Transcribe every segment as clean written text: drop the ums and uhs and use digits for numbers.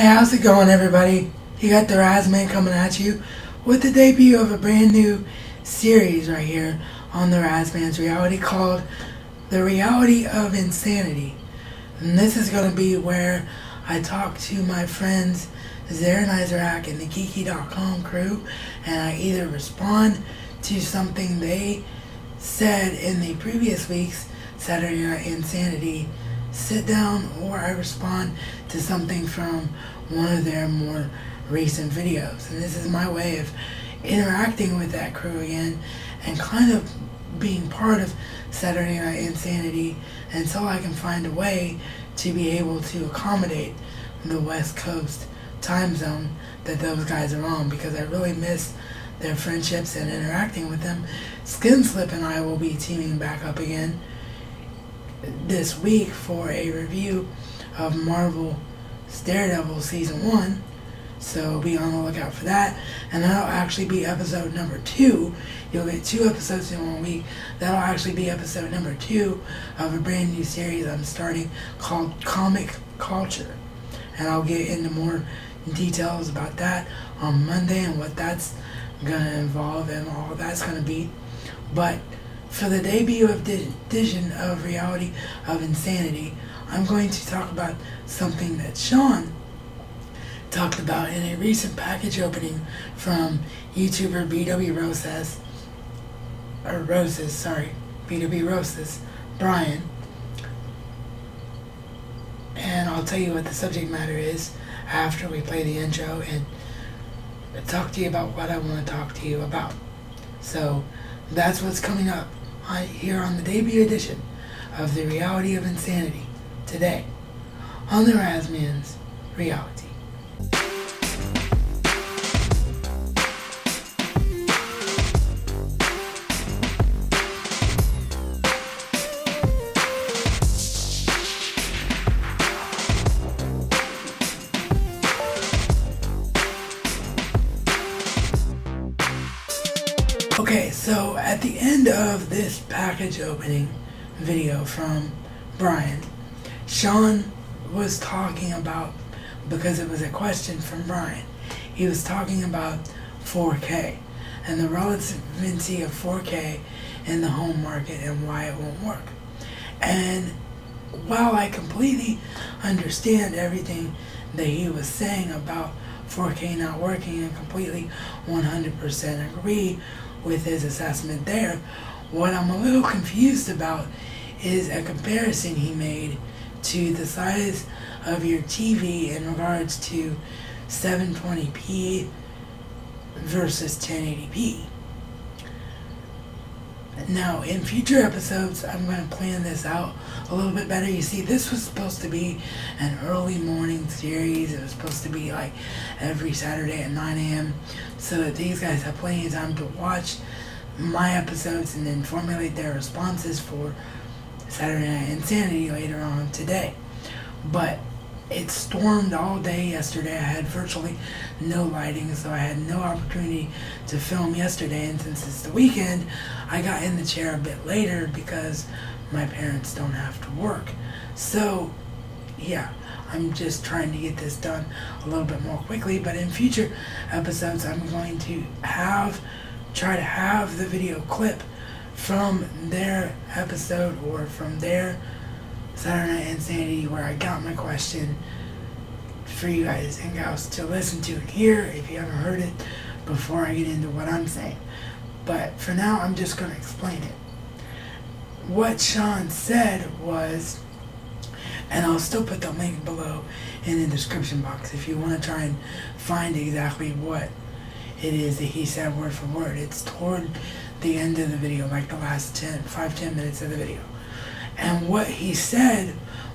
Hey, how's it going, everybody? You got the Razman coming at you with the debut of a brand new series right here on the Razman's Reality called The Reality of Insanity. And this is going to be where I talk to my friends Zara and Isaac and the Kiki.com crew, and I either respond to something they said in the previous week's Saturday Night Insanity sit down, or I respond to something from one of their more recent videos. And this is my way of interacting with that crew again and kind of being part of Saturday Night Insanity until I can find a way to be able to accommodate the West Coast time zone that those guys are on, because I really miss their friendships and interacting with them. Skinslip and I will be teaming back up again this week for a review of Marvel's Daredevil Season 1, so be on the lookout for that. And that'll actually be episode number 2. You'll get 2 episodes in 1 week. That'll actually be episode number 2 of a brand new series I'm starting called Comic Culture, and I'll get into more details about that on Monday and what that's gonna involve and all that's gonna be. But for the debut edition of Reality of Insanity, I'm going to talk about something that Sean talked about in a recent package opening from YouTuber BW Roses, Brian. And I'll tell you what the subject matter is after we play the intro and talk to you about what I want to talk to you about. So that's what's coming up here on the debut edition of The Reality of Insanity today on the Razman's Reality. Okay, so at the end of this package opening video from Brian, Sean was talking about, because it was a question from Brian, he was talking about 4K and the relevancy of 4K in the home market and why it won't work. And while I completely understand everything that he was saying about 4K not working and completely 100% agree with his assessment there, what I'm a little confused about is a comparison he made to the size of your TV in regards to 720p versus 1080p. Now, in future episodes, I'm going to plan this out a little bit better. You see, this was supposed to be an early morning series. It was supposed to be like every Saturday at 9 a.m. so that these guys have plenty of time to watch my episodes and then formulate their responses for Saturday Night Insanity later on today. But it stormed all day yesterday. I had virtually no lighting, so I had no opportunity to film yesterday, and since it's the weekend, I got in the chair a bit later because my parents don't have to work. So yeah, I'm just trying to get this done a little bit more quickly. But in future episodes, I'm going to try to have the video clip from their episode or from their Saturday Night Insanity where I got my question for you guys and gals to listen to and hear if you haven't heard it before I get into what I'm saying. But for now, I'm just going to explain it. What Sean said was, and I'll still put the link below in the description box if you want to try and find exactly what it is that he said word for word. It's toward the end of the video, like the last 5-10 minutes of the video. And what he said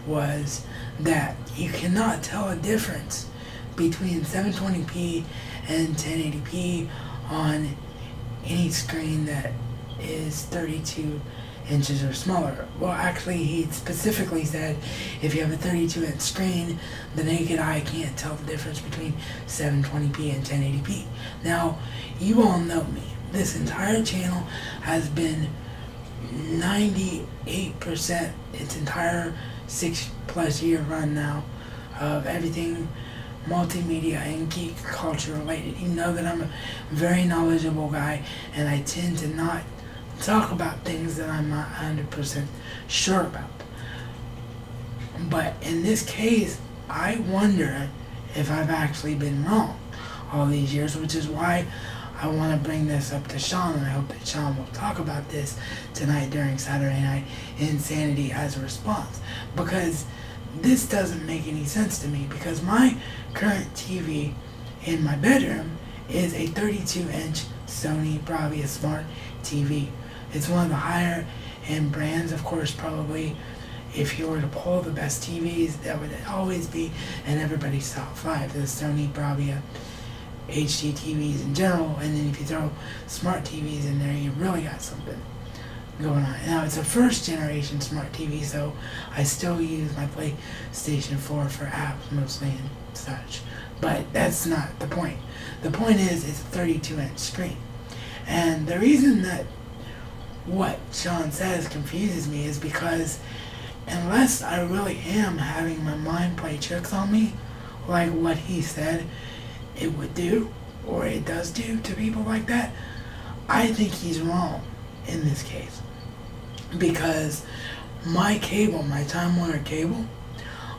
was that you cannot tell a difference between 720p and 1080p on any screen that is 32 inches or smaller. Well, actually, he specifically said if you have a 32-inch screen, the naked eye can't tell the difference between 720p and 1080p. Now, you all know me. This entire channel has been 98%, its entire 6+ year run now of everything multimedia and geek culture related. You know that I'm a very knowledgeable guy, and I tend to not talk about things that I'm not 100% sure about. But in this case, I wonder if I've actually been wrong all these years, which is why I want to bring this up to Sean, and I hope that Sean will talk about this tonight during Saturday Night Insanity as a response, because this doesn't make any sense to me, because my current TV in my bedroom is a 32-inch Sony Bravia Smart TV. It's one of the higher end brands, of course. Probably if you were to pull the best TVs, that would always be in everybody's top 5, the Sony Bravia HD TVs in general, and then if you throw smart TVs in there, you really got something going on. Now, it's a first generation smart TV, so I still use my PlayStation 4 for apps mostly and such, but that's not the point. The point is, it's a 32-inch screen, and the reason that what Sean says confuses me is because unless I really am having my mind play tricks on me, like what he said it would do, or it does do to people like that, I think he's wrong in this case. Because my cable, my Time Warner cable,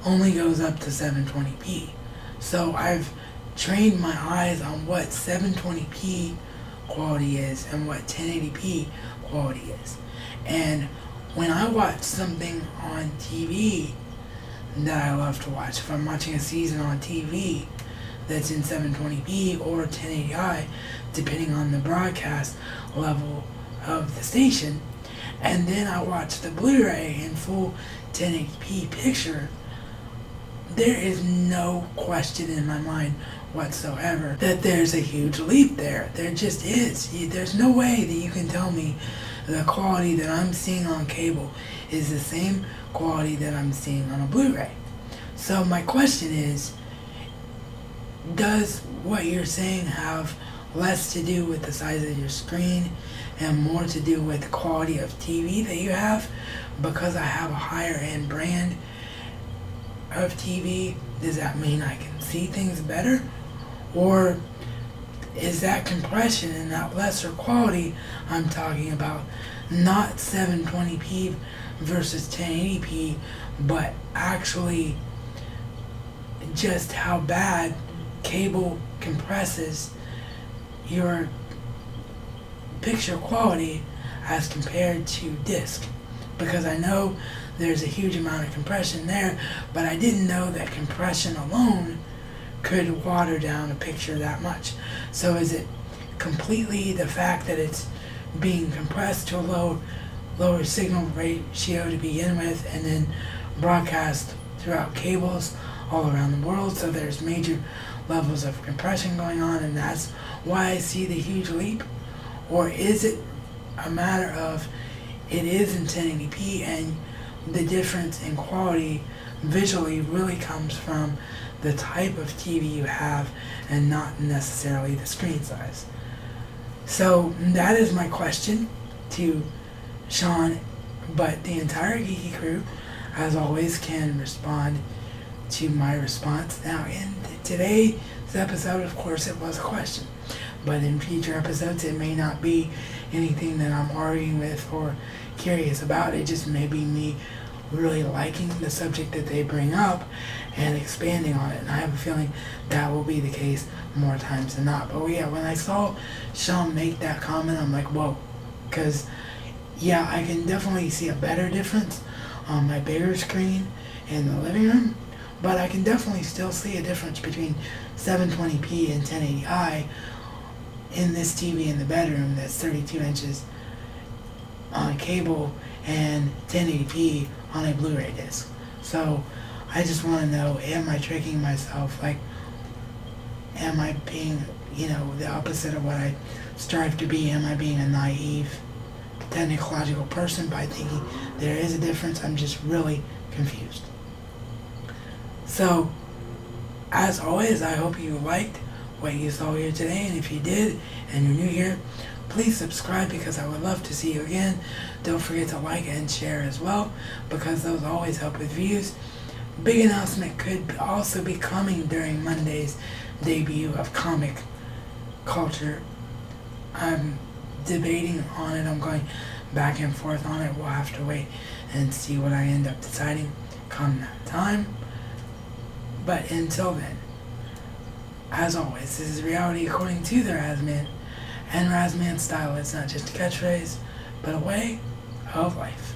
only goes up to 720p. So I've trained my eyes on what 720p quality is and what 1080p quality is. And when I watch something on TV that I love to watch, if I'm watching a season on TV that's in 720p or 1080i, depending on the broadcast level of the station, and then I watch the Blu-ray in full 1080p picture, there is no question in my mind whatsoever that there's a huge leap there. There just is. There's no way that you can tell me the quality that I'm seeing on cable is the same quality that I'm seeing on a Blu-ray. So my question is, does what you're saying have less to do with the size of your screen and more to do with the quality of TV that you have? Because I have a higher end brand of TV, does that mean I can see things better? Or is that compression and that lesser quality I'm talking about not 720p versus 1080p, but actually just how bad cable compresses your picture quality as compared to disc? Because I know there's a huge amount of compression there, but I didn't know that compression alone could water down a picture that much. So is it completely the fact that it's being compressed to a lower signal ratio to begin with, and then broadcast throughout cables all around the world, so there's major levels of compression going on, and that's why I see the huge leap? Or is it a matter of it is in 1080p and the difference in quality visually really comes from the type of TV you have and not necessarily the screen size? So that is my question to Sean, but the entire Geeky crew, as always, can respond to my response. Now, in today's episode, of course, it was a question, but in future episodes, it may not be anything that I'm arguing with or curious about. It just may be me really liking the subject that they bring up and expanding on it, and I have a feeling that will be the case more times than not. But yeah, when I saw Sean make that comment, I'm like, whoa, because yeah, I can definitely see a better difference on my bigger screen in the living room, but I can definitely still see a difference between 720p and 1080i in this TV in the bedroom that's 32 inches on cable and 1080p on a Blu-ray disc. So I just want to know, am I tricking myself? Like, am I being, the opposite of what I strive to be? Am I being a naive, technological person by thinking there is a difference? I'm just really confused. So, as always, I hope you liked what you saw here today, and if you did and you're new here, please subscribe, because I would love to see you again. Don't forget to like and share as well, because those always help with views. Big announcement could also be coming during Monday's debut of Comic Culture. I'm debating on it. I'm going back and forth on it. We'll have to wait and see what I end up deciding come that time. But until then, as always, this is reality according to the Razman. And Razman style is not just a catchphrase, but a way of life.